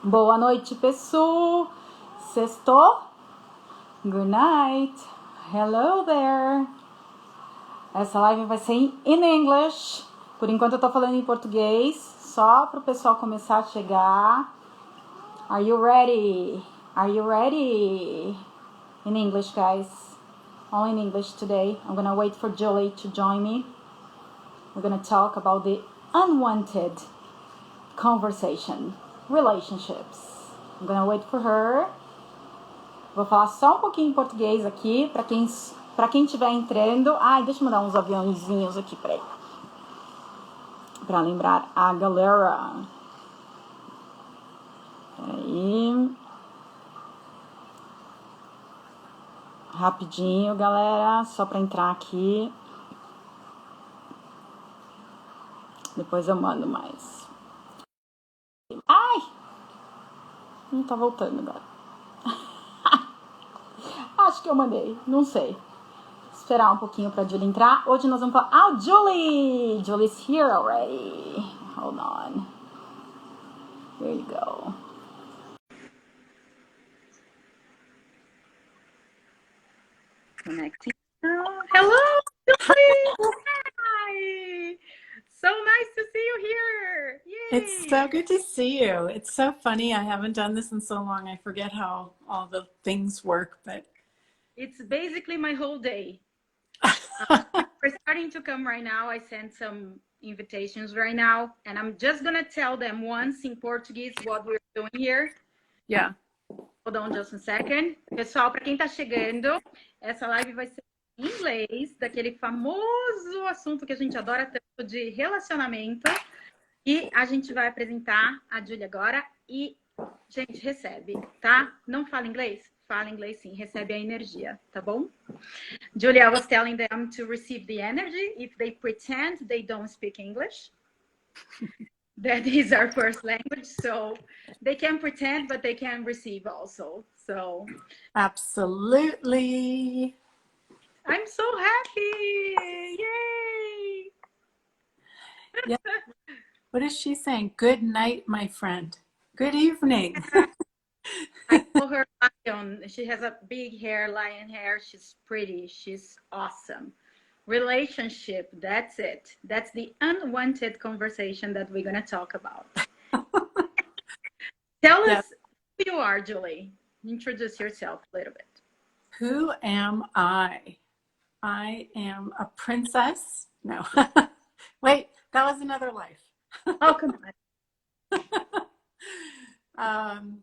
Boa noite, pessoal. Sextou? Good night. Hello there. Essa live vai ser in English. Por enquanto eu tô falando em português, só para o pessoal começar a chegar. Are you ready? Are you ready? In English, guys. All in English today. I'm gonna wait for Julie to join me. We're gonna talk about the unwanted conversation, relationships. I'm gonna wait for her. Vou falar só um pouquinho em português aqui, para quem estiver entrando. Ai, deixa eu mandar uns aviãozinhos aqui, peraí. Para lembrar a galera. Peraí. Rapidinho, galera, só para entrar aqui. Depois eu mando mais. Ai! Não tá voltando agora. Acho que eu mandei, não sei. Esperar um pouquinho pra Julie entrar. Hoje nós vamos falar... Ah, Julie! Julie's here already. Hold on. There you go. Connecting. Hello, Julie! Hi! So nice to see you here. Yay! It's so good to see you. It's so funny. I haven't done this in so long. I forget how all the things work, but it's basically my whole day. We're starting to come right now. I sent some invitations right now, and I'm just gonna tell them once in Portuguese what we're doing here. Yeah. Hold on just a second. Pessoal, para quem tá chegando, essa live vai ser em inglês, daquele famoso assunto que a gente adora tanto de relacionamento. E a gente vai apresentar a Julie agora e, gente, recebe, tá? Não fala inglês? Fala inglês sim, recebe a energia, tá bom? Julie, I was telling them to receive the energy if they pretend they don't speak English. That is our first language, so they can pretend, but they can receive also. So Absolutely. I'm so happy! Yay! Yeah. What is she saying? Good night, my friend. Good evening. I call her Lion. She has a big hair, lion hair. She's pretty. She's awesome. Relationship, that's it. That's the unwanted conversation that we're going to talk about. Tell us who you are, Julie. Introduce yourself a little bit. Who am I? I am a princess. No. Wait, that was another life. Oh, come on.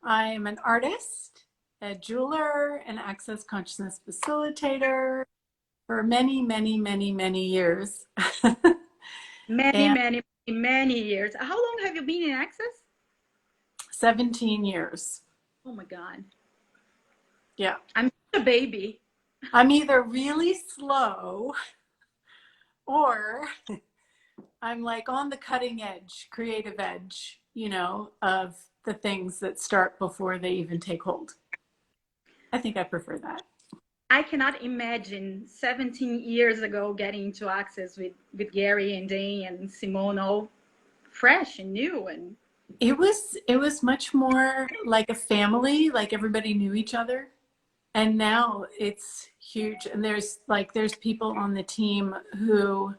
I'm an artist, a jeweler, an access consciousness facilitator for many, many, many, many years. Many years. How long have you been in access? 17 years. Oh my God. Yeah. I'm a baby. I'm either really slow or I'm like on the cutting edge, creative edge, you know, of the things that start before they even take hold. I think I prefer that. I cannot imagine 17 years ago getting into access with Gary and Dane and Simone, all fresh and new. And it was much more like a family, like everybody knew each other. And now it's huge. And there's people on the team who,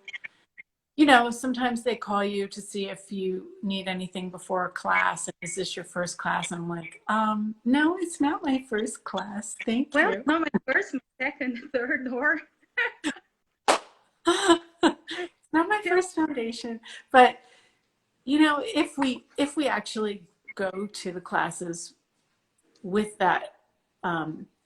you know, sometimes they call you to see if you need anything before a class. And is this your first class? I'm like, no, it's not my first class. Thank you. Well, it's not my first, my second, third, or it's not my first foundation. But you know, if we actually go to the classes with that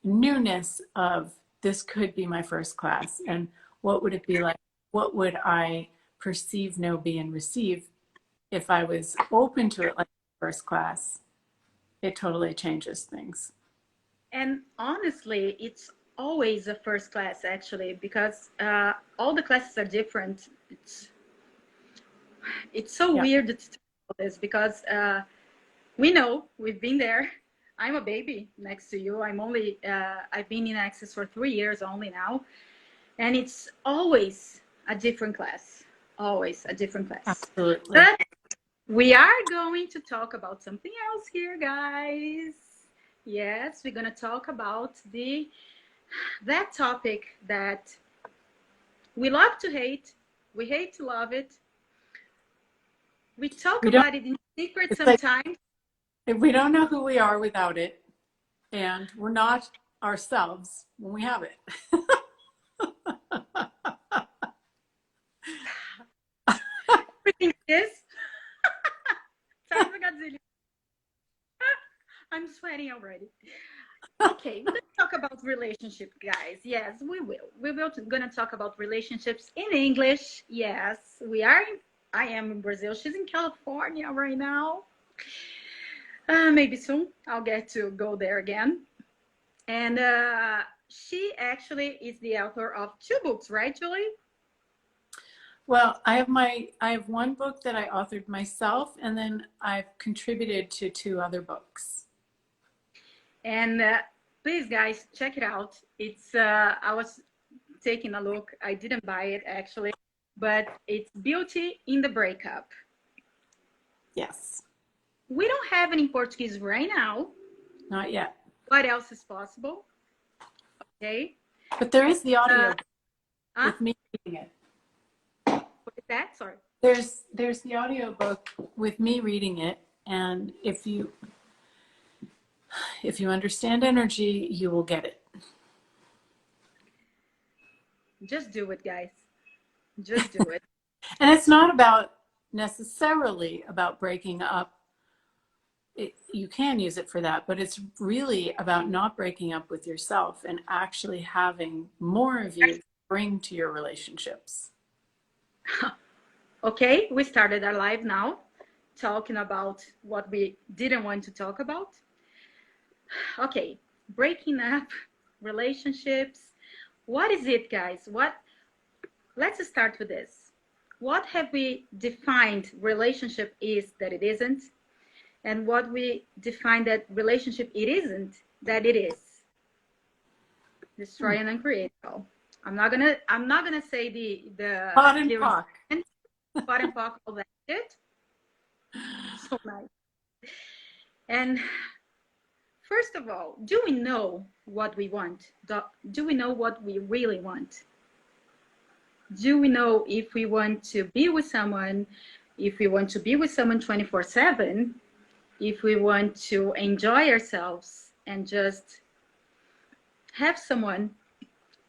newness of this could be my first class, and what would it be like? What would I perceive, know, be, and receive if I was open to it like first class? It totally changes things. And honestly, it's always a first class, actually, because all the classes are different. It's so weird to talk about this because we know, we've been there. I'm a baby next to you. I've been in access for 3 years only now. And it's always a different class. Always a different class. Absolutely. But We are going to talk about something else here, guys. Yes, we're going to talk about that topic that we love to hate, we hate to love it. We talk about it in secret sometimes. Like, we don't know who we are without it, and we're not ourselves when we have it. Everything is. I'm sweating already. Okay, let's talk about relationship, guys. Yes, we will. We will gonna talk about relationships in English. Yes, we are. I am in Brazil. She's in California right now. Maybe soon I'll get to go there again. And she actually is the author of 2 books, right, Julie? Well, I have one book that I authored myself, and then I've contributed to 2 other books. And please, guys, check it out. It's I was taking a look. I didn't buy it actually, but it's Beauty in the Breakup. Yes. We don't have it in Portuguese right now. Not yet. What else is possible? Okay. But there is the audio with me reading it. What is that? Sorry. There's the audio book with me reading it, and if you understand energy, you will get it. Just do it, guys. Just do it. And it's not necessarily about breaking up. You can use it for that, but it's really about not breaking up with yourself and actually having more of you bring to your relationships. Okay, we started our live now, talking about what we didn't want to talk about. Okay, breaking up, relationships. What is it, guys? Let's start with this. What have we defined relationship is that it isn't? And what we define that relationship it isn't, that it is. Destroy and uncreate. I'm not gonna say the Pot and pock. Pot and pock, all that shit. So nice. And first of all, do we know what we want? Do we know what we really want? Do we know if we want to be with someone, if we want to be with someone 24/7, if we want to enjoy ourselves and just have someone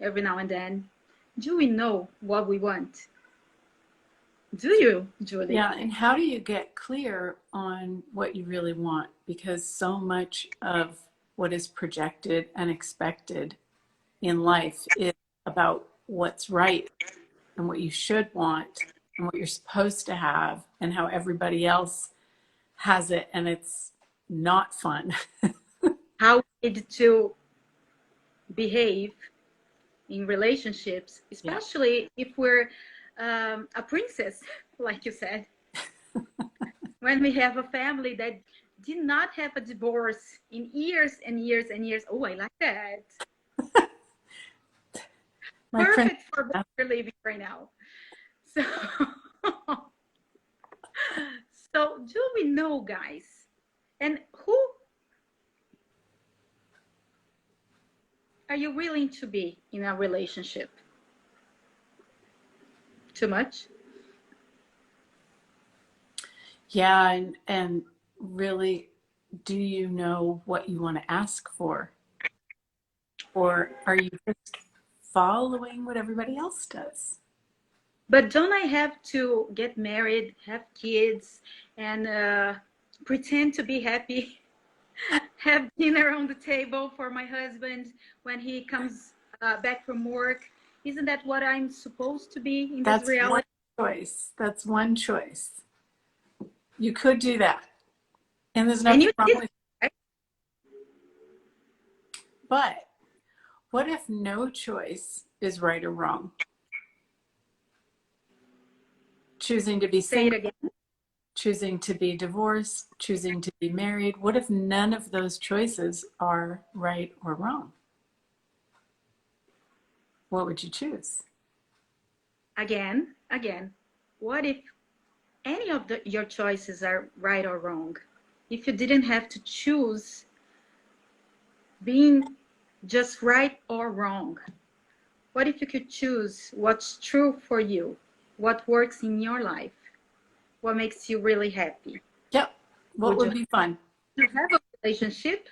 every now and then? Do we know what we want? Do you, Julie? Yeah, and how do you get clear on what you really want? Because so much of what is projected and expected in life is about what's right and what you should want and what you're supposed to have and how everybody else has it, and it's not fun. How we need to behave in relationships, especially if we're a princess, like you said. When we have a family that did not have a divorce in years and years and years. Oh, I like that. Perfect for what we're living right now. So, so do we know, guys? And who are you willing to be in a relationship? Too much? Yeah, and really, do you know what you want to ask for? Or are you just following what everybody else does? But don't I have to get married, have kids, and pretend to be happy? Have dinner on the table for my husband when he comes back from work? Isn't that what I'm supposed to be in this reality? That's one choice. You could do that. And there's nothing wrong with it. But what if no choice is right or wrong? Choosing to be single, choosing to be divorced, choosing to be married. What if none of those choices are right or wrong? What would you choose? Again, what if any of your choices are right or wrong. If you didn't have to choose being just right or wrong, what if you could choose what's true for you, what works in your life, what makes you really happy? Yep. What would be fun? You have a relationship?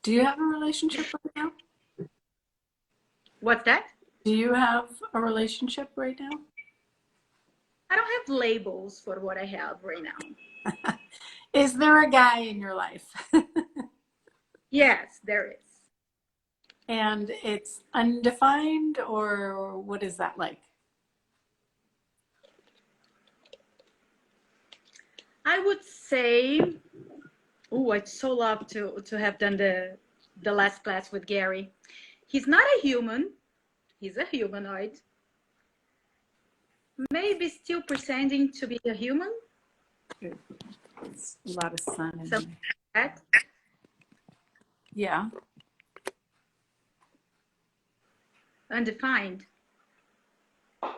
Do you have a relationship right now? What's that? Do you have a relationship right now? I don't have labels for what I have right now. Is there a guy in your life? Yes, there is. And it's undefined, or what is that like? I would say, oh, I'd so love to have done the last class with Gary. He's not a human. He's a humanoid. Maybe still pretending to be a human. It's a lot of sun in Something there. like that. Yeah. Undefined. I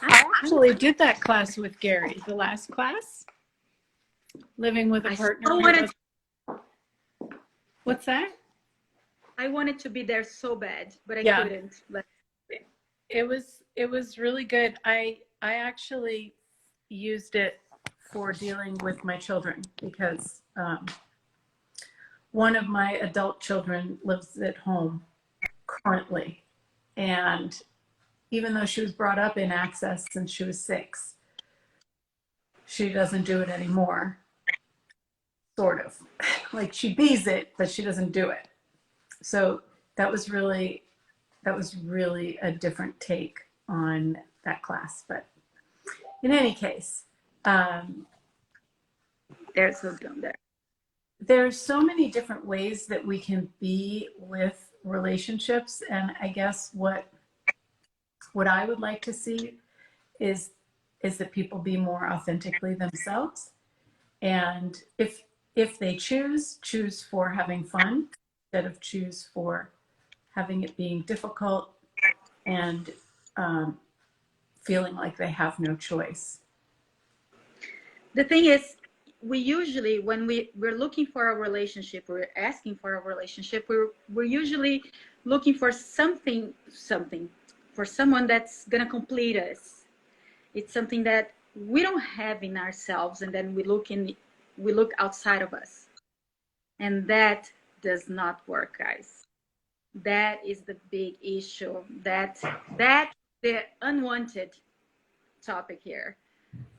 actually did that class with Gary, the last class. Living with a partner. What's that? I wanted to be there so bad, but I couldn't. But it was really good. I actually used it for dealing with my children because one of my adult children lives at home currently, and even though she was brought up in Access since she was 6, she doesn't do it anymore. Sort of. Like she bees it, but she doesn't do it. So that was really a different take on that class. But in any case, there's wisdom there. There's so many different ways that we can be with relationships, and I guess what I would like to see is that people be more authentically themselves, and if they choose for having fun instead of choose for having it being difficult and feeling like they have no choice. The thing is, we usually, when we're looking for a relationship, we're asking for a relationship, we're usually looking for something, for someone that's gonna complete us. It's something that we don't have in ourselves, and then we look outside of us, and that does not work, guys. That is the big issue. That the unwanted topic here.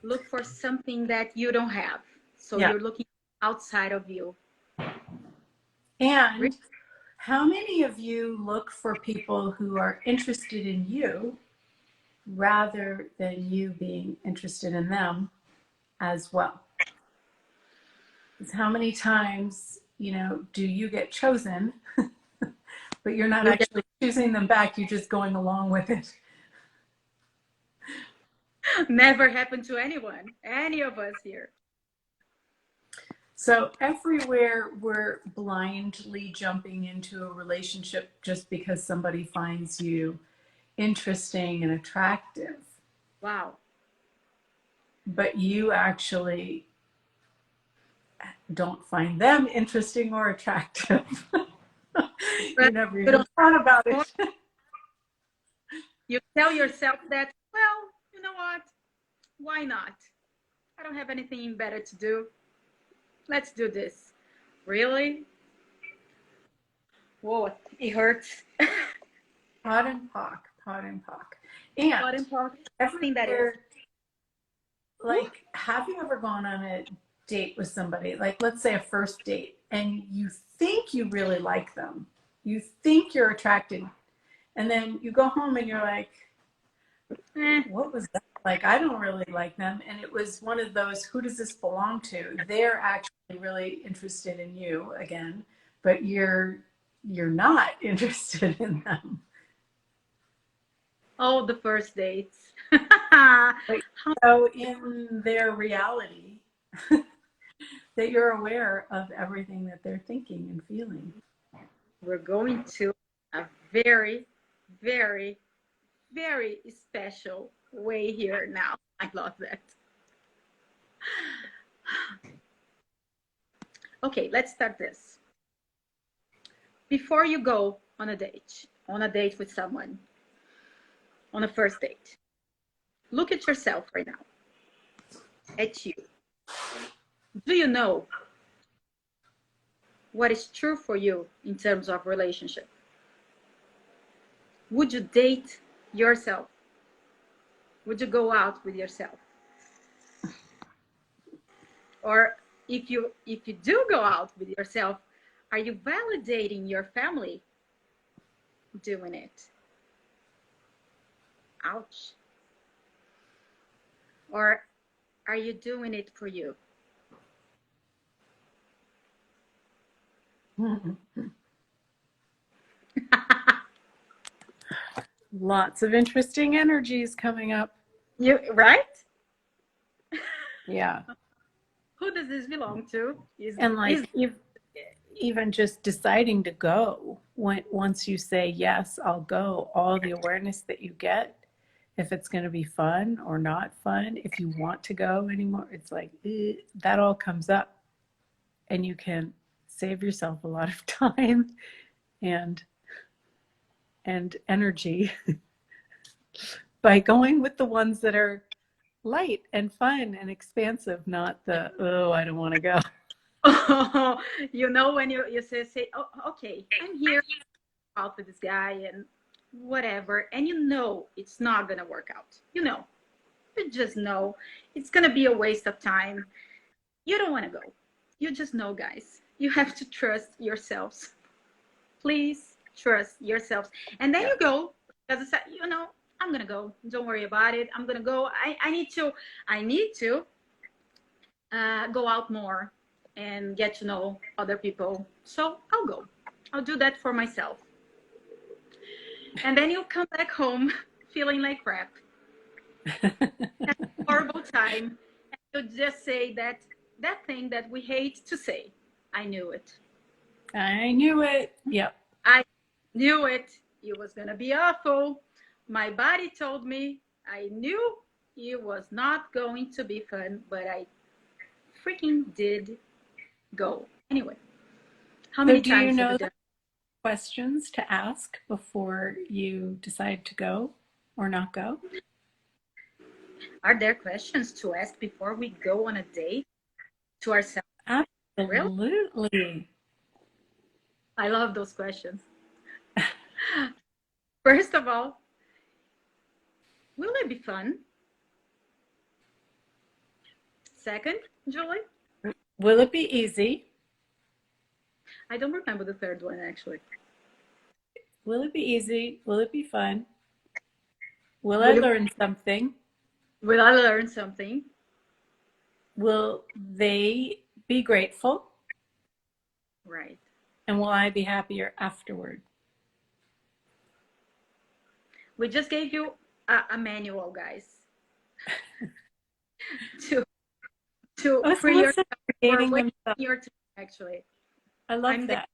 Look for something that you don't have. So you're looking outside of you. And how many of you look for people who are interested in you rather than you being interested in them as well? Because how many times, do you get chosen, but you're not actually choosing them back, you're just going along with it? Never happened to anyone, any of us here. So everywhere we're blindly jumping into a relationship just because somebody finds you interesting and attractive. Wow. But you actually don't find them interesting or attractive. You never even thought about it. You tell yourself that, well, you know what? Why not? I don't have anything better to do. Let's do this. Really? Whoa, it hurts. Pot and pock. And Everything that is. Like, have you ever gone on a date with somebody, like let's say a first date, and you think you really like them, you think you're attracted, and then you go home and you're like, what was that like? I don't really like them. And it was one of those, who does this belong to? They're actually really interested in you again, but you're not interested in them. Oh, the first dates. So in their reality, that you're aware of everything that they're thinking and feeling. We're going to a very, very very special way here now. I love that. Okay, let's start this. Before you go on a date with someone, on a first date, look at yourself right now, at you. Do you know what is true for you in terms of relationship? Would you date yourself? Would you go out with yourself? Or if you do go out with yourself, are you validating your family doing it? Ouch. Or are you doing it for you? Lots of interesting energies coming up. You right? Yeah. Who does this belong to? And like even just deciding to go, once you say, yes, I'll go, all the awareness that you get, if it's going to be fun or not fun, if you want to go anymore, it's like, that all comes up. And you can save yourself a lot of time and energy by going with the ones that are light and fun and expansive, not the, oh, I don't want to go. You know, when you say, oh, okay, I'm here out with this guy and whatever, and you know it's not gonna work out. You just know it's gonna be a waste of time. You don't want to go. You just know, guys. You have to trust yourselves. Please trust yourselves, and then you go. As I said, I'm gonna go. Don't worry about it. I'm gonna go. I need to go out more and get to know other people. So I'll go. I'll do that for myself. And then you'll come back home feeling like crap. Horrible time. And you'll just say that thing that we hate to say. I knew it. I knew it. Yep. I knew it. It was going to be awful. My body told me. I knew it was not going to be fun, but I freaking did go. Anyway, how many times do you know have you done? Questions to ask before you decide to go or not go? Are there questions to ask before we go on a date to ourselves? Absolutely. Really? I love those questions. First of all, will it be fun? Second, Julie? Will it be easy? I don't remember the third one, actually. Will it be easy? Will it be fun? Will I learn something? Will I learn something? Will they be grateful? Right. And will I be happier afterward? We just gave you a manual, guys. to free yourself for your time, actually. I love that.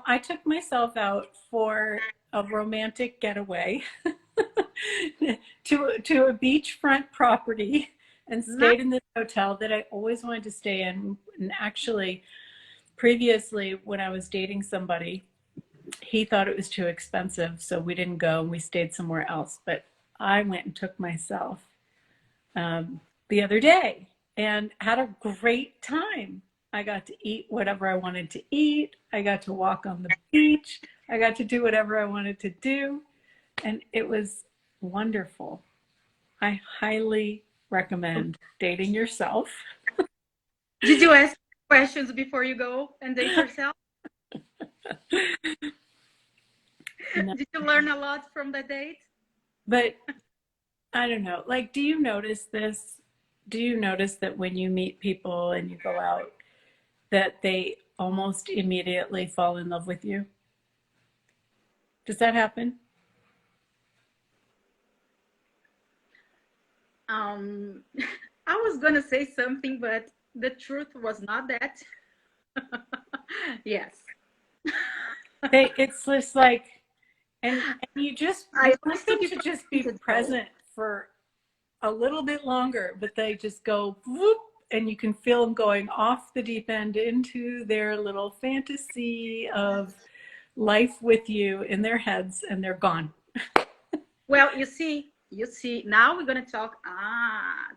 I took myself out for a romantic getaway to a beachfront property and stayed in this hotel that I always wanted to stay in. And actually, previously, when I was dating somebody, he thought it was too expensive, so we didn't go and we stayed somewhere else. But I went and took myself the other day and had a great time. I got to eat whatever I wanted to eat. I got to walk on the beach. I got to do whatever I wanted to do. And it was wonderful. I highly recommend dating yourself. Did you ask questions before you go and date yourself? No. Did you learn a lot from the date? But I don't know. Like, do you notice this? Do you notice that when you meet people and you go out, that they almost immediately fall in love with you? Does that happen? I was going to say something, but the truth was not that. Yes. It's just like, And you I want used to them be to just be present. present for a little bit longer, but they just go whoop, and you can feel them going off the deep end into their little fantasy of life with you in their heads, and they're gone. Well, you see, now we're going to talk.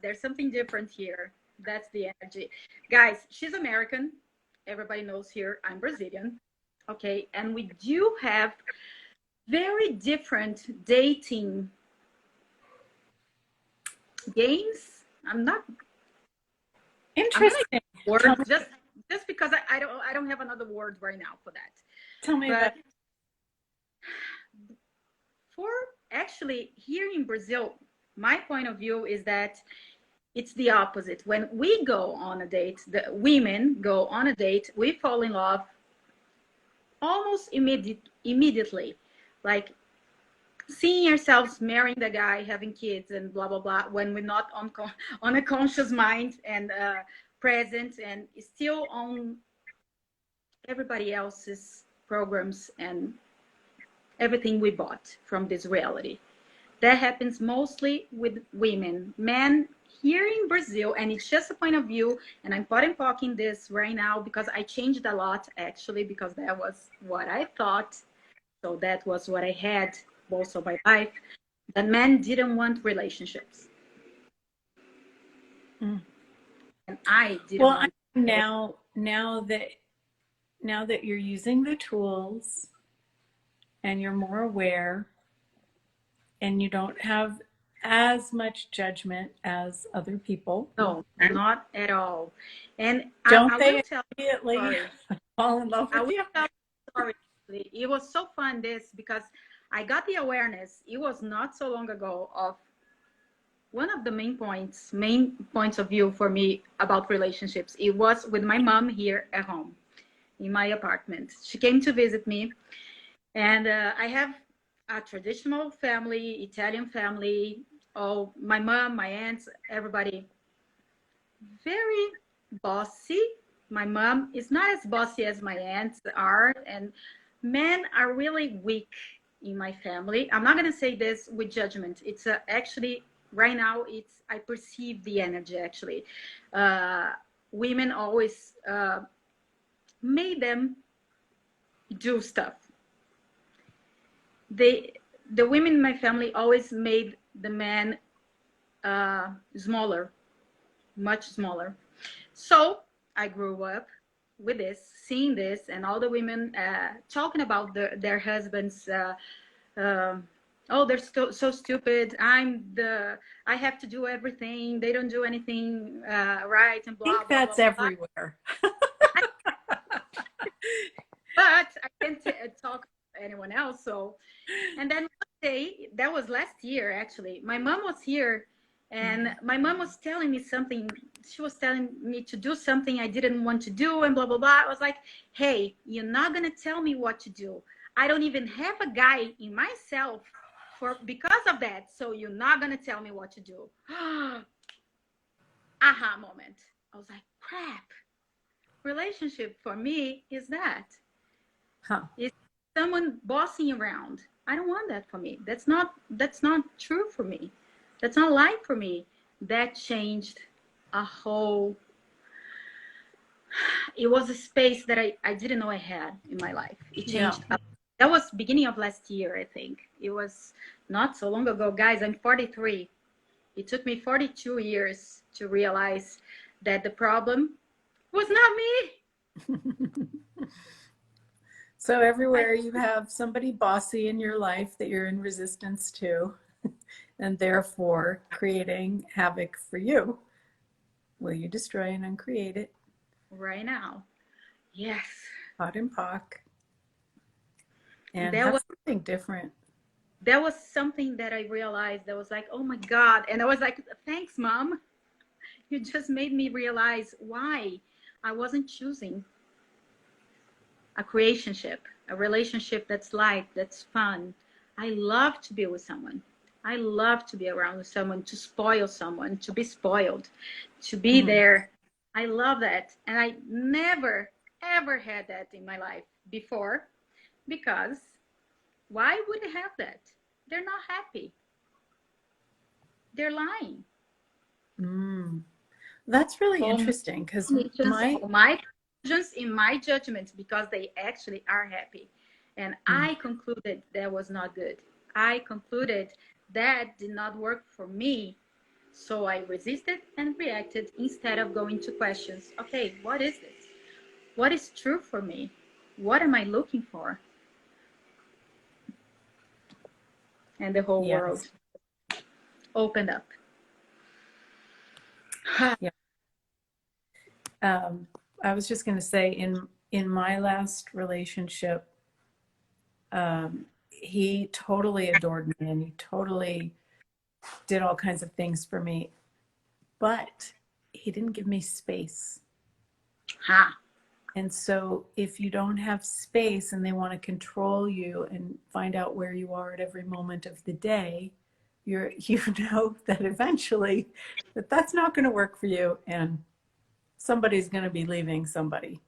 There's something different here. That's the energy. Guys, she's American. Everybody knows here I'm Brazilian. Okay. And we do have very different dating games. I'm not Interesting. word just because I don't have another word right now for that. Tell me But about for actually here in Brazil, my point of view is that it's the opposite. When we go on a date, the women go on a date, we fall in love almost immediately. Like seeing ourselves marrying the guy, having kids, and blah blah blah. When we're not on a conscious mind and present, and still on everybody else's programs and everything we bought from this reality. That happens mostly with women. Men here in Brazil, and it's just a point of view, and I'm talking this right now because I changed a lot actually, because that was what I thought. So that was what I had most of my life. That men didn't want relationships. And I didn't want now that you're using the tools and you're more aware and you don't have as much judgment as other people. No, not at all. And don't they will tell immediately fall in love with you? Sorry. It was so fun because I got the awareness. It was not so long ago of one of the main points of view for me about relationships. It was with my mom here at home in my apartment. She came to visit me, and I have a traditional family, Italian family. Oh, my mom, my aunts, everybody very bossy. My mom is not as bossy as my aunts are, and men are really weak in my family. I'm not going to say this with judgment. It's actually right now, I perceive the energy actually. Women always made them do stuff. The women in my family always made the men smaller, much smaller. So I grew up with this, seeing this, and all the women talking about their husbands. Oh, they're so stupid. I have to do everything. They don't do anything right, and blah, I think blah, that's blah, everywhere. But I can't talk to anyone else. So, and then one day, that was last year actually, my mom was here, and my mom was telling me something. She was telling me to do something I didn't want to do, and blah blah blah. I was like, hey, you're not gonna tell me what to do. I don't even have a guy in myself because of that, so you're not gonna tell me what to do. Aha moment. I was like, crap. Relationship for me is that. It's someone bossing around. I don't want that for me. That's not true for me. That's not life for me. That changed a whole. It was a space that I didn't know I had in my life. It changed. Yeah. That was beginning of last year, I think. It was not so long ago. Guys, I'm 43. It took me 42 years to realize that the problem was not me. So everywhere you have somebody bossy in your life that you're in resistance to, and therefore creating havoc for you, will you destroy and uncreate it? Right now. Yes. Pot and pock. And That have something different. That was something that I realized that was like, oh my God. And I was like, thanks, Mom. You just made me realize why I wasn't choosing a creationship, a relationship that's light, that's fun. I love to be with someone. I love to be around with someone, to spoil someone, to be spoiled, to be there. I love that. And I never, ever had that in my life before, because Why would they have that? They're not happy. They're lying. That's really For interesting because my conclusions in my judgment, because they actually are happy. And I concluded that was not good. I concluded that did not work for me. So I resisted and reacted instead of going to questions. Okay, what is this? What is true for me? What am I looking for? And the whole world opened up. Yeah. I was just going to say, in my last relationship, he totally adored me and he totally did all kinds of things for me, but he didn't give me space. And so if you don't have space and they want to control you and find out where you are at every moment of the day, you know that eventually that's not going to work for you, and somebody's going to be leaving somebody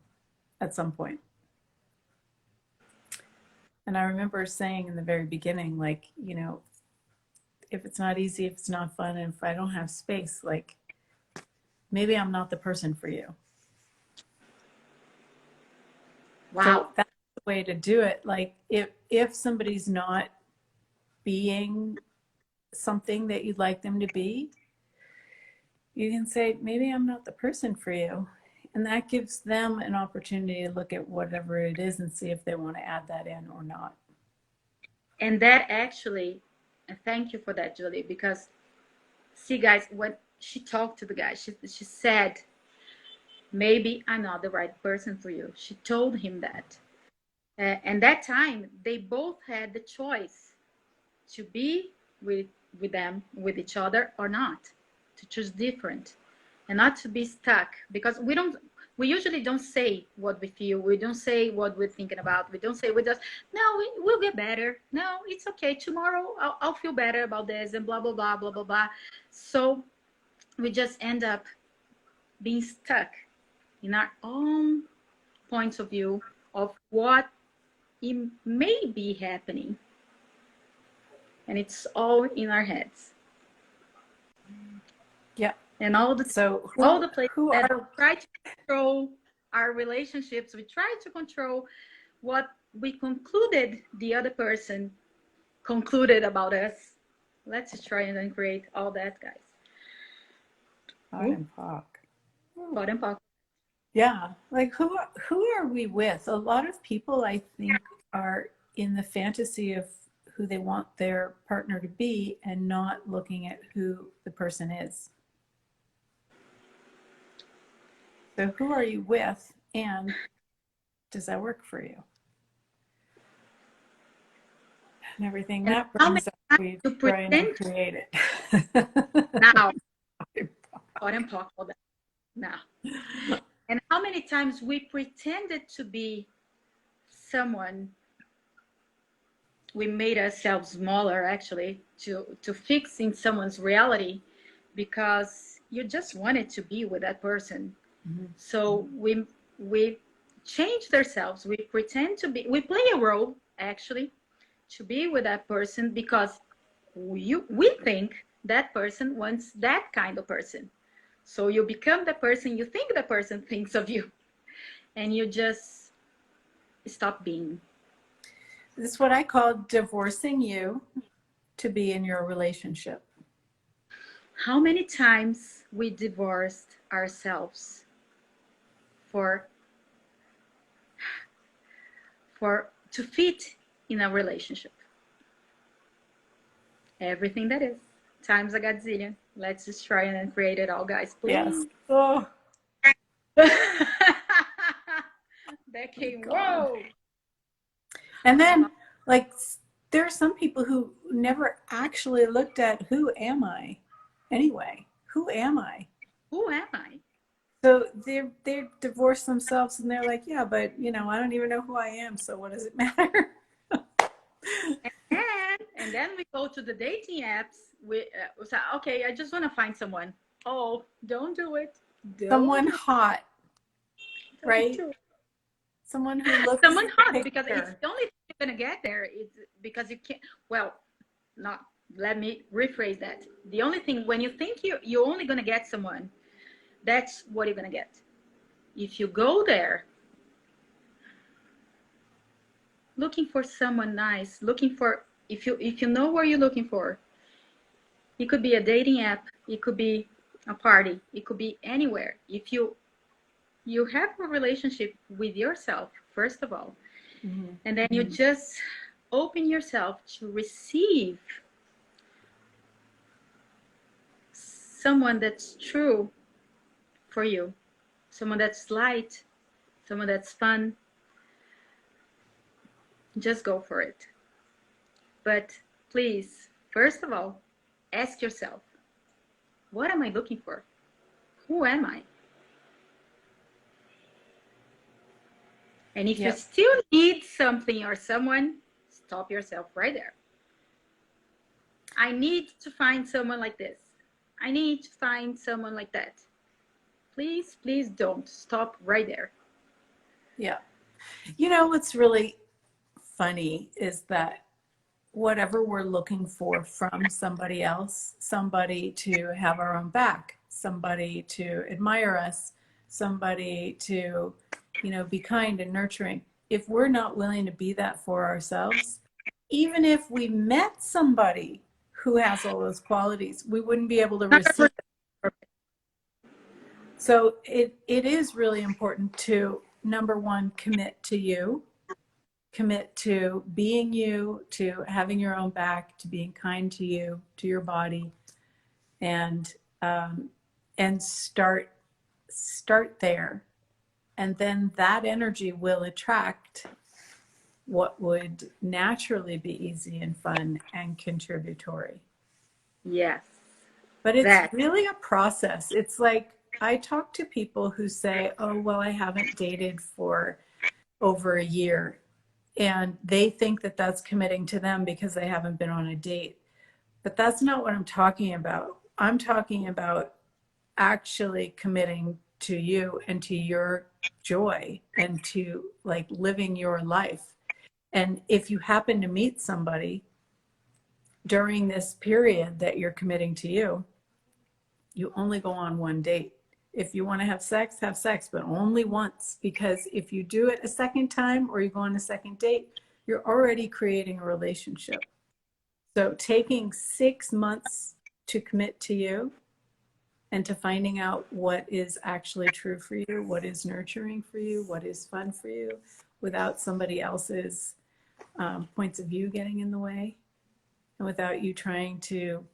at some point. And I remember saying in the very beginning, like, you know, if it's not easy, if it's not fun, and if I don't have space, like, maybe I'm not the person for you. Wow. So that's the way to do it. Like, if somebody's not being something that you'd like them to be, you can say, maybe I'm not the person for you. And that gives them an opportunity to look at whatever it is and see if they want to add that in or not. And that actually, thank you for that, Julie, because see, guys, when she talked to the guy, she said, maybe I'm not the right person for you. She told him that. And that time, they both had the choice to be with each other or not, to choose different and not to be stuck, because we usually don't say what we feel. We don't say what we're thinking about. We don't say no, we'll get better. No, it's okay. Tomorrow I'll feel better about this and blah, blah, blah, blah, blah, blah. So we just end up being stuck in our own points of view of what it may be happening. And it's all in our heads. Yeah. And all the places that try to control our relationships, we try to control what we concluded the other person concluded about us. Let's try and uncreate all that, guys. Pot and pock. Yeah. Like, who are we with? A lot of people, I think, are in the fantasy of who they want their partner to be and not looking at who the person is. So who are you with, and does that work for you? And everything that brings up, we try and create it. Now, pot and pock all that. Now. And how many times we pretended to be someone, we made ourselves smaller actually to fix in someone's reality, because you just wanted to be with that person. So we changed ourselves. We pretend to be, we play a role actually to be with that person because we think that person wants that kind of person. So you become the person you think the person thinks of you, and you just stop being. This is what I call divorcing you to be in your relationship. How many times we divorced ourselves to fit in a relationship? Everything that is. Times a godzillion. Let's just try and create it all, guys. Please. Yes. Oh. That came, whoa. And then, like, there are some people who never actually looked at who am I anyway? Who am I? Who am I? So they divorce themselves and they're like, yeah, but, you know, I don't even know who I am, so what does it matter? And then we go to the dating apps. We say, okay, I just want to find someone. Oh, don't do it. Someone hot, right? Someone who looks someone hot, because it's the only thing you gonna get there is because you can't. Well, not. Let me rephrase that. The only thing when you think you're only gonna get someone, that's what you're gonna get. If you go there looking for someone nice, looking for if you know what you're looking for, it could be a dating app, it could be a party, it could be anywhere. If you have a relationship with yourself first of all, and then you just open yourself to receive someone that's true for you, someone that's light, someone that's fun, just go for it. But please, first of all, ask yourself, what am I looking for? Who am I? And if you still need something or someone, stop yourself right there. I need to find someone like this. I need to find someone like that. Please, please don't. Stop right there. Yeah. You know, what's really funny is that whatever we're looking for from somebody else, somebody to have our own back, somebody to admire us, somebody to, you know, be kind and nurturing, if we're not willing to be that for ourselves, even if we met somebody who has all those qualities, we wouldn't be able to receive it. So it is really important to, number one, commit to you, commit to being you, to having your own back, to being kind to you, to your body, and start there. And then that energy will attract what would naturally be easy and fun and contributory. Yes. But it's really a process. It's like, I talk to people who say, oh, well, I haven't dated for over a year. And they think that that's committing to them because they haven't been on a date. But that's not what I'm talking about. I'm talking about actually committing to you and to your joy and to like living your life. And if you happen to meet somebody during this period that you're committing to you, you only go on one date. If you want to have sex, but only once. Because if you do it a second time or you go on a second date, you're already creating a relationship. So taking 6 months to commit to you and to finding out what is actually true for you, what is nurturing for you, what is fun for you, without somebody else's points of view getting in the way, and without you trying to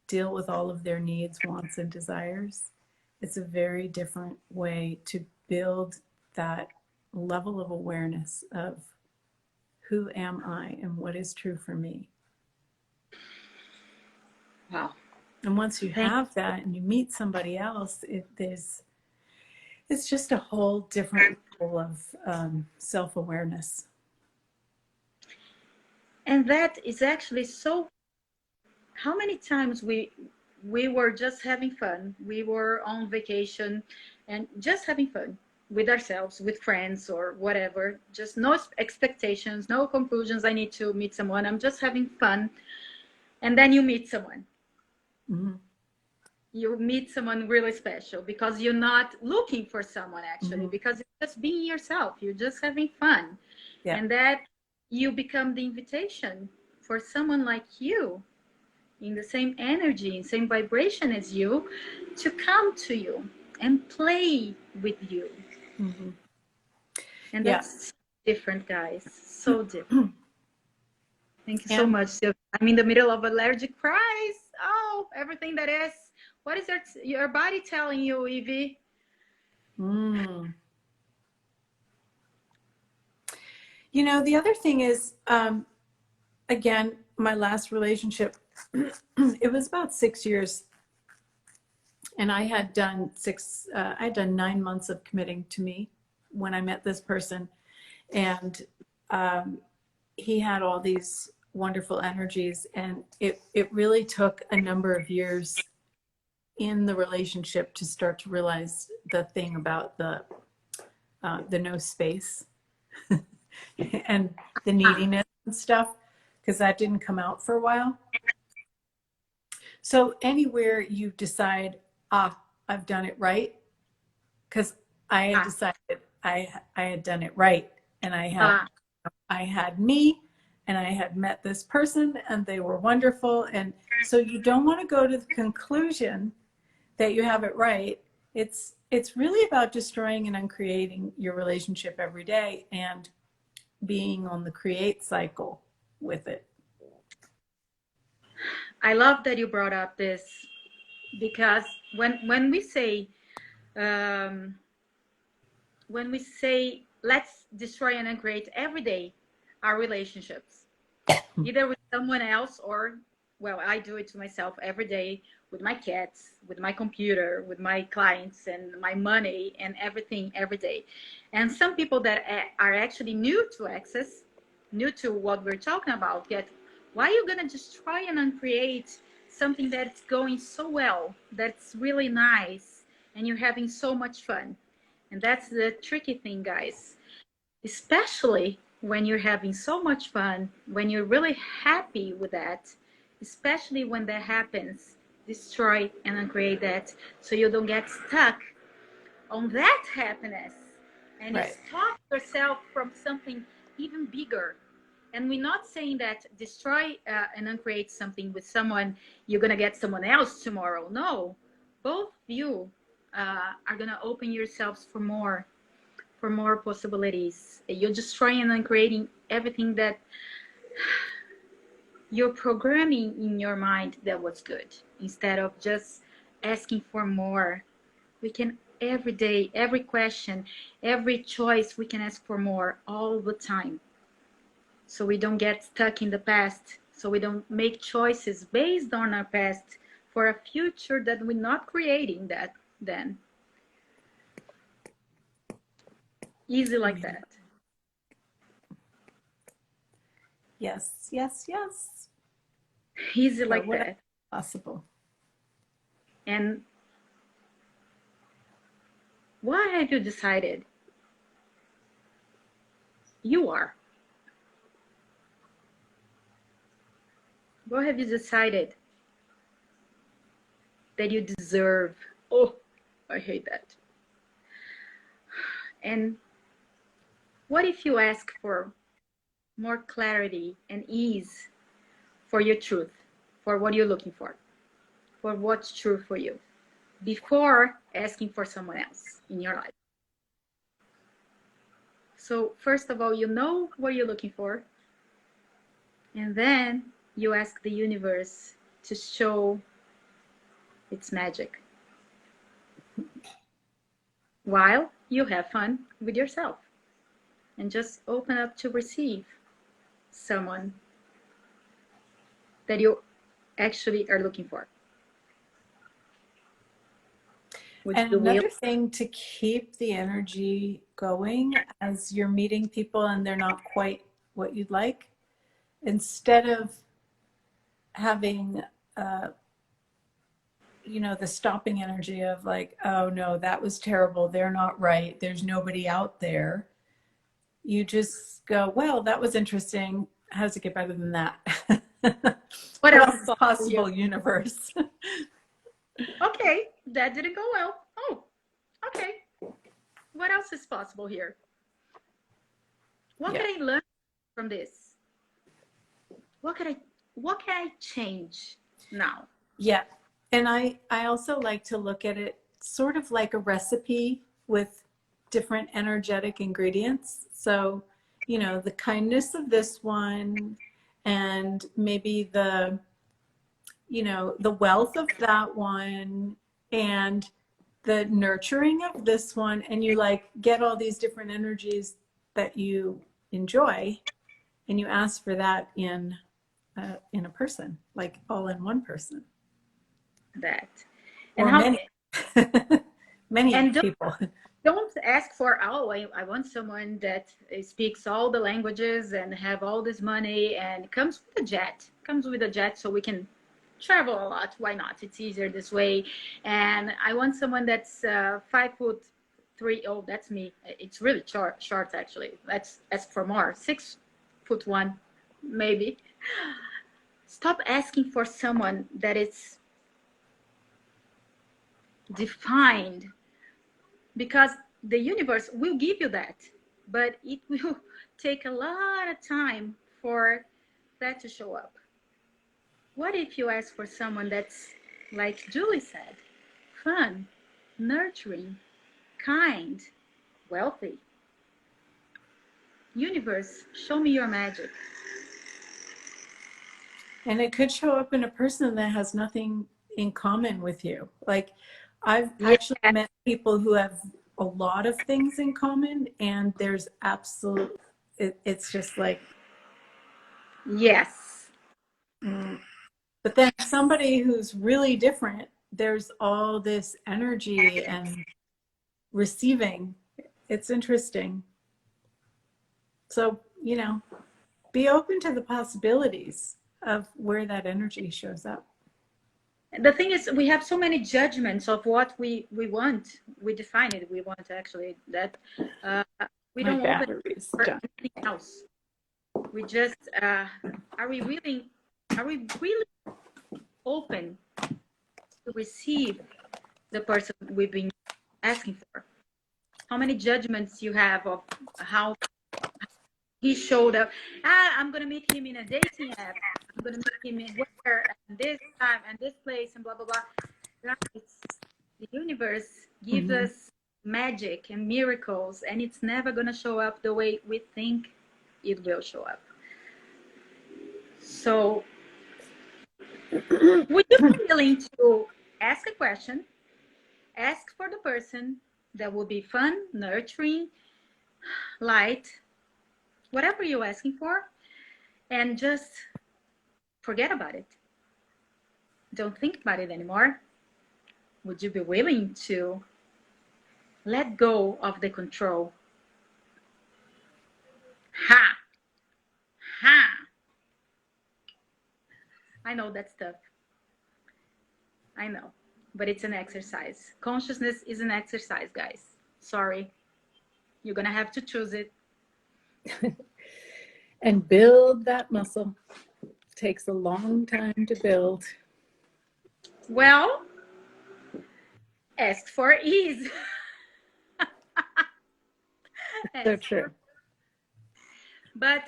deal with all of their needs, wants, and desires. It's a very different way to build that level of awareness of who am I and what is true for me. Wow. And once you have that and you meet somebody else, it's just a whole different level of self-awareness. And that is actually so, how many times we were just having fun. We were on vacation and just having fun with ourselves, with friends or whatever. Just no expectations, no conclusions. I need to meet someone. I'm just having fun. And then you meet someone. Mm-hmm. You meet someone really special because you're not looking for someone actually, because you're just being yourself. You're just having fun. Yeah. And that you become the invitation for someone like you, in the same energy, in same vibration as you, to come to you and play with you. Mm-hmm. And that's different, guys. So different. Thank you so much. I'm in the middle of allergic cries. Oh, everything that is. What is your body telling you, Evie? You know, the other thing is, again, my last relationship, it was about 6 years, and I had done 9 months of committing to me when I met this person, and he had all these wonderful energies, and it really took a number of years in the relationship to start to realize the thing about the no space and the neediness and stuff, because that didn't come out for a while. So anywhere you decide, I've done it right, because I had decided I had done it right, and I had me, and I had met this person, and they were wonderful. And so you don't want to go to the conclusion that you have it right. It's really about destroying and uncreating your relationship every day and being on the create cycle with it. I love that you brought up this, because when we say let's destroy and uncreate every day our relationships, either with someone else or, well, I do it to myself every day, with my cats, with my computer, with my clients, and my money, and everything every day. And some people that are actually new to Access, new to what we're talking about, get, why are you gonna just try and uncreate something that's going so well, that's really nice, and you're having so much fun? And that's the tricky thing, guys, especially when you're having so much fun, when you're really happy with that, especially when that happens, destroy and uncreate that, so you don't get stuck on that happiness and you stop yourself from something even bigger. And we're not saying that destroy and uncreate something with someone, you're going to get someone else tomorrow. No, both of you are going to open yourselves for more possibilities. You're destroying and creating everything that you're programming in your mind that was good, instead of just asking for more. We can every day, every question, every choice, we can ask for more all the time, so we don't get stuck in the past, so we don't make choices based on our past for a future that we're not creating that then. Easy like that. Yes, yes, yes. Easy like that. Possible. And why have you decided you are? What have you decided that you deserve? Oh, I hate that. And what if you ask for more clarity and ease for your truth, for what you're looking for what's true for you, before asking for someone else in your life? So first of all, you know what you're looking for, and then you ask the universe to show its magic while you have fun with yourself, and just open up to receive someone that you actually are looking for. And another thing to keep the energy going as you're meeting people and they're not quite what you'd like, instead of having the stopping energy of like, oh no, that was terrible, they're not right, there's nobody out there, you just go, well, that was interesting, how does it get better than that? What else is possible, universe? Okay, that didn't go well. Oh, okay, what else is possible here? What can I learn from this? What can I change now? Yeah. And I also like to look at it sort of like a recipe with different energetic ingredients. So, the kindness of this one, and maybe the wealth of that one, and the nurturing of this one. And you get all these different energies that you enjoy, and you ask for that in a person, like all in one person. That. And or many people. Don't ask for, oh, I want someone that speaks all the languages and have all this money and comes with a jet so we can travel a lot. Why not? It's easier this way. And I want someone that's 5'3". Oh, that's me. It's really short actually. Let's ask for more. 6'1". maybe. Stop asking for someone that is defined, because the universe will give you that, but it will take a lot of time for that to show up. What if you ask for someone that's, like Julie said, fun, nurturing, kind, wealthy? Universe, show me your magic. And it could show up in a person that has nothing in common with you. Like, I've actually met people who have a lot of things in common, and there's absolute, it's just like, Yes. but then somebody who's really different, there's all this energy and receiving. It's interesting. So, you know, be open to the possibilities of where that energy shows up. The thing is, we have so many judgments of what we want. We define it. We want actually that we don't open for anything else. We just are we really open to receive the person we've been asking for? How many judgments you have of how he showed up? I'm gonna meet him in a dating app. I'm gonna meet him in where and this time and this place and blah blah blah. The universe gives us magic and miracles, and it's never gonna show up the way we think it will show up. So would you be willing to ask a question, ask for the person that will be fun, nurturing, light, whatever you're asking for, and just forget about it? Don't think about it anymore. Would you be willing to let go of the control? Ha! Ha! I know that's tough. I know, but it's an exercise. Consciousness is an exercise, guys. Sorry. You're gonna have to choose it. And build that muscle. Takes a long time to build. Well, ask for ease. So true. But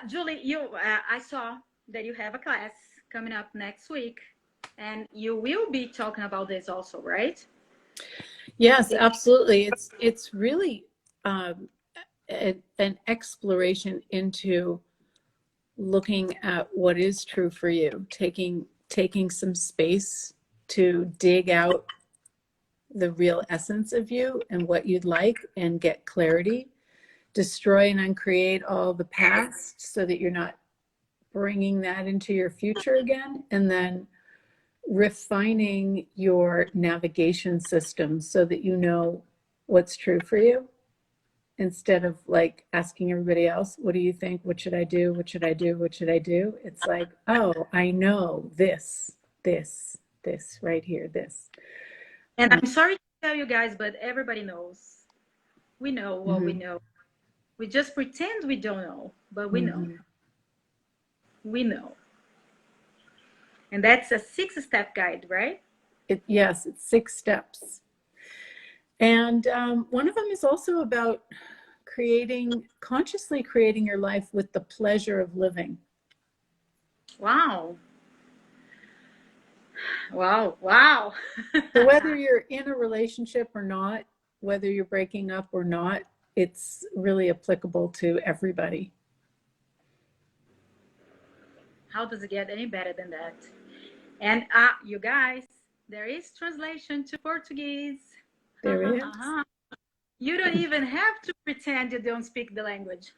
Julie, I saw that you have a class coming up next week, and you will be talking about this also, right? Yes, absolutely. It's really an exploration into looking at what is true for you, taking some space to dig out the real essence of you and what you'd like and get clarity, destroy and uncreate all the past so that you're not bringing that into your future again, and then refining your navigation system so that you know what's true for you, instead of like asking everybody else, what do you think? What should I do? What should I do? What should I do? It's like, oh, I know this right here, this. And I'm sorry to tell you guys, but everybody knows. We know what we know. We just pretend we don't know, but we know. We know. And that's a 6-step guide, right? Yes, it's 6 steps. And one of them is also about consciously creating your life with the pleasure of living. Wow. Wow. Wow. So whether you're in a relationship or not, whether you're breaking up or not, it's really applicable to everybody. How does it get any better than that? And you guys, there is translation to Portuguese. There is. You don't even have to pretend you don't speak the language.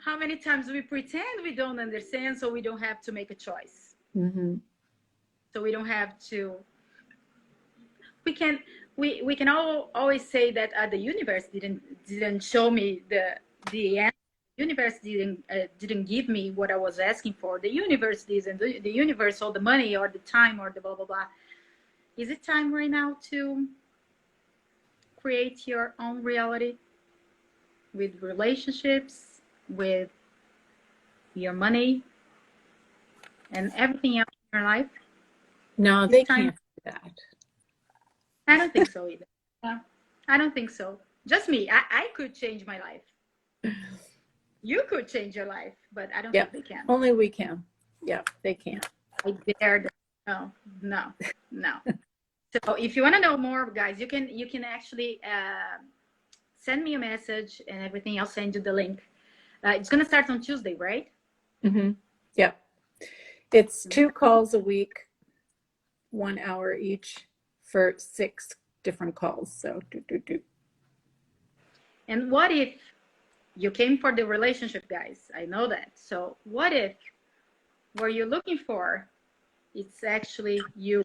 How many times we pretend we don't understand so we don't have to make a choice? So we don't have to. We can always say that the universe didn't show me the answer. The universe didn't give me what I was asking for. The universe didn't. The universe or the money or the time or the blah blah blah. Is it time right now to create your own reality? with relationships, with your money, and everything else in your life? No, It's they time. can't do that. I don't think so either. No, I don't think so. Just me. I could change my life. You could change your life, but I don't Yeah, think they can. only we can. Yeah, they can't. I dare them. No, no, no. So if you want to know more, guys, you can actually send me a message and everything. I'll send you the link. It's gonna start on Tuesday, right? Mm-hmm. Yeah, it's 2 calls a week, 1 hour each for 6 different calls. So And what if you came for the relationship, guys? I know that. So what if what you're looking for, it's actually you?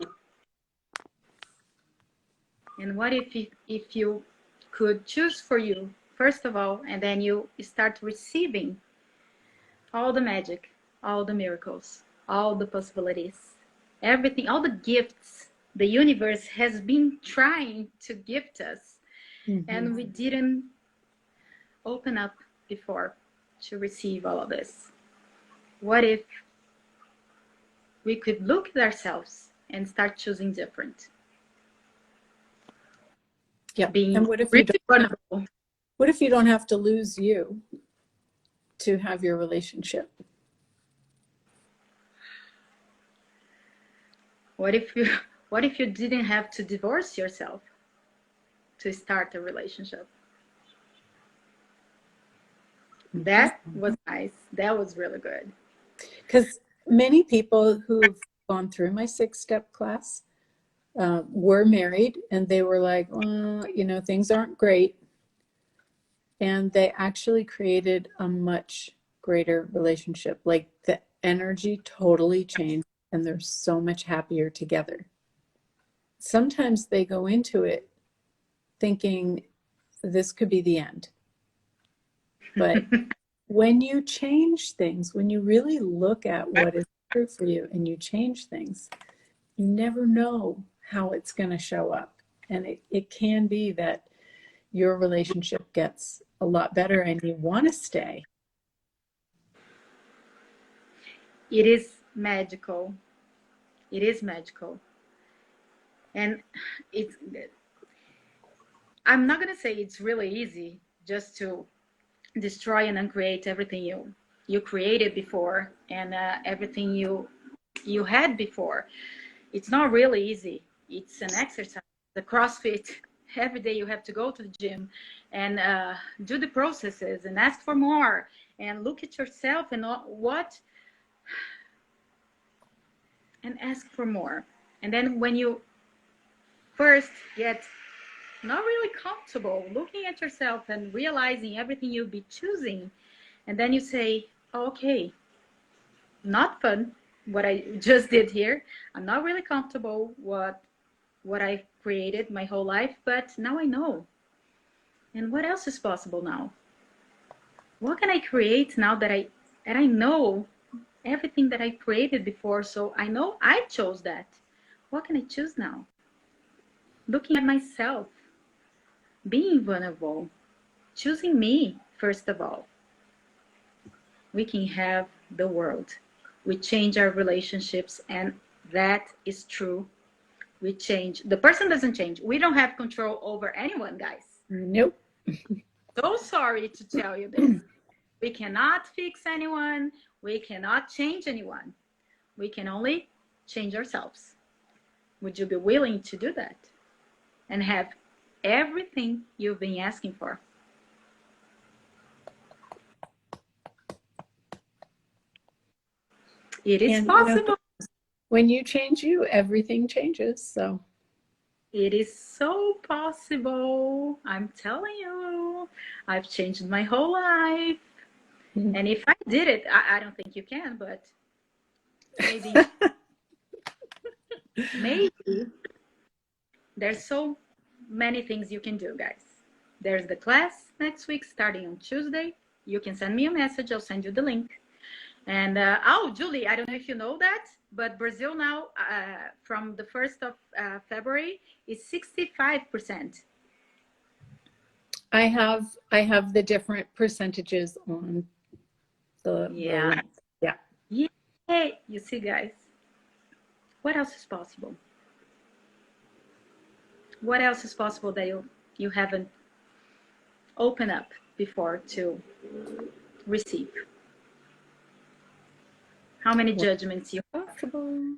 And what if you could choose for you, first of all, and then you start receiving all the magic, all the miracles, all the possibilities, everything, all the gifts the universe has been trying to gift us, and we didn't open up before to receive all of this. What if we could look at ourselves and start choosing different? yeah. Being And what if really vulnerable. what if you don't have to lose you to have your relationship? What if you didn't have to divorce yourself to start a relationship? That was nice. That was really good. Because many people who've gone through my 6-step class were married, and they were like, well, you know, things aren't great. And they actually created a much greater relationship. Like the energy totally changed, and they're so much happier together. Sometimes they go into it thinking this could be the end. But when you change things, when you really look at what is true for you and you change things, you never know how it's going to show up. And it can be that your relationship gets a lot better and you want to stay. It is magical. It is magical. And it's, I'm not going to say it's really easy just to destroy and uncreate everything you created before, and everything you had before. It's not really easy. It's an exercise, the CrossFit. Every day you have to go to the gym and do the processes and ask for more and look at yourself and what and ask for more. And then when you first get not really comfortable looking at yourself and realizing everything you'll be choosing, and then you say, okay, not fun what I just did here. I'm not really comfortable what I created my whole life, but now I know. And what else is possible now? What can I create now that I know everything that I created before? So I know I chose that. What can I choose now? Looking at myself, being vulnerable, choosing me first of all. We can have the world. We change our relationships, and that is true. We change. The person doesn't change. We don't have control over anyone, guys. Nope. So sorry to tell you this. We cannot fix anyone. We cannot change anyone. We can only change ourselves. Would you be willing to do that and have everything you've been asking for? It is possible. You know, when you change you, everything changes. So it is so possible. I'm telling you, I've changed my whole life. And if I did it, I don't think you can, but maybe, maybe there's so many things you can do, guys. There's the class next week starting on Tuesday. You can send me a message. I'll send you the link. And oh, Julie, I don't know if you know that, but Brazil now, from the 1st of February, is 65%. I have the different percentages on the Yeah. yeah. Hey, you see, guys, what else is possible? What else is possible that you haven't opened up before to receive? How many judgments you have? Possible.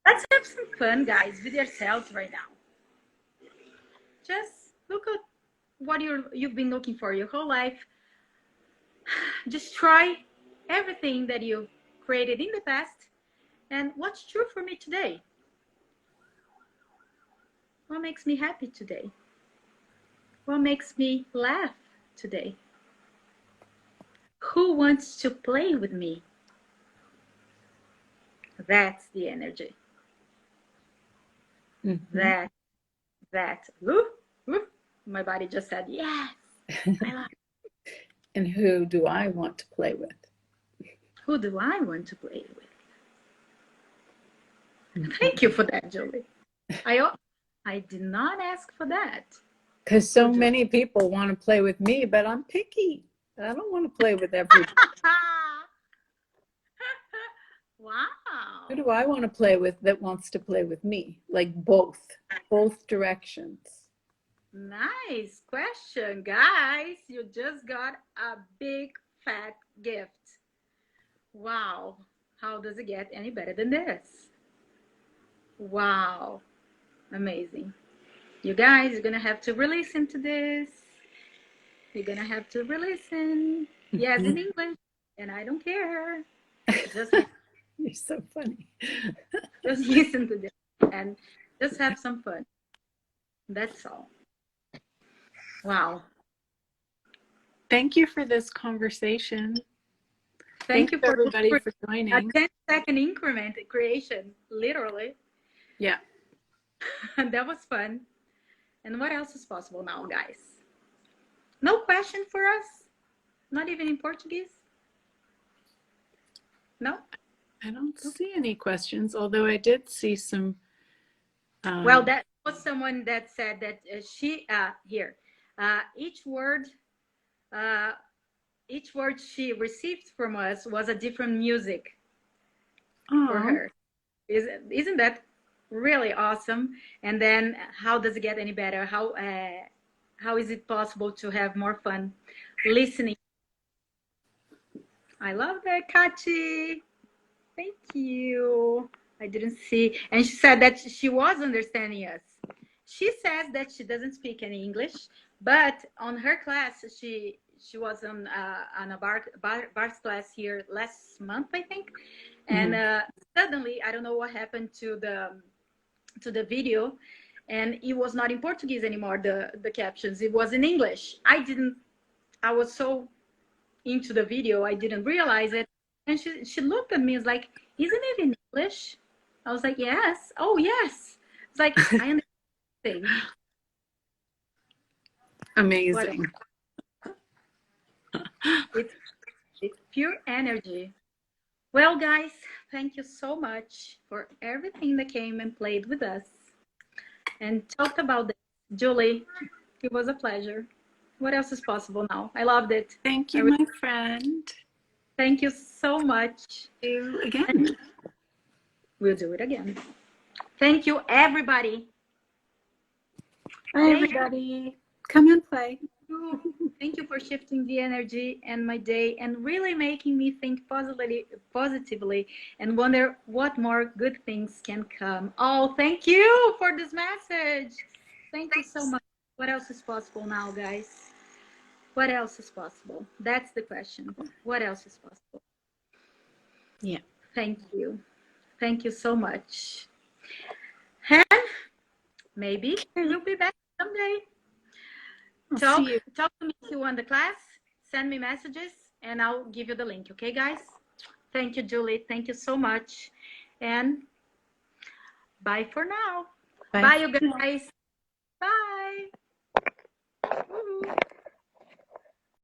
Let's have some fun, guys, with yourselves right now. Just look at what you've been looking for your whole life. Just try everything that you created in the past and what's true for me today. What makes me happy today? What makes me laugh today? Who wants to play with me? That's the energy. Mm-hmm. That. Woo, woo. My body just said, yes, I love it. And who do I want to play with? Who do I want to play with? Mm-hmm. Thank you for that, Julie. I did not ask for that. Because so many people want to play with me, but I'm picky. I don't want to play with everybody. Wow. Who do I want to play with that wants to play with me? Like both directions. Nice question, guys. You just got a big fat gift. Wow. How does it get any better than this? Wow. Amazing. You guys are going to have to re-listen to this. You're going to have to re-listen. Yes, in English. And I don't care. Just You're so funny. Just listen to this and just have some fun. That's all. Wow. Thank you for this conversation. Thank you for everybody for joining. A 10-second increment creation, literally. Yeah. That was fun. And what else is possible now, guys? No question for us? Not even in Portuguese? No? I don't see any questions, although I did see some. Well, that was someone that said that each word she received from us was a different music for her. Isn't that really awesome? And then how does it get any better? How is it possible to have more fun listening? I love that, Kachi. Thank you. I didn't see. And she said that she was understanding us. She says that she doesn't speak any English, but on her class, she was on a Bart's class here last month, I think. And suddenly, I don't know what happened to the video, and it was not in Portuguese anymore, the captions. It was in English. I was so into the video, I didn't realize it. And she looked at me and was like, isn't it in English? I was like, yes. Oh, yes. It's like, I understand. Amazing. It's pure energy. Well, guys, thank you so much for everything that came and played with us and talked about this. Julie, it was a pleasure. What else is possible now? I loved it. Thank you, my friend. Thank you so much. Do again. We'll do it again. Thank you, everybody. Bye, everybody. Come and play. Thank you for shifting the energy and my day and really making me think positively and wonder what more good things can come. Oh, thank you for this message. Thank you so much. What else is possible now, guys? What else is possible? That's the question. What else is possible? Yeah. Thank you. Thank you so much. And maybe we'll be back someday. Talk to me if you want the class. Send me messages and I'll give you the link. Okay, guys? Thank you, Julie. Thank you so much. And bye for now. Bye you guys. Bye.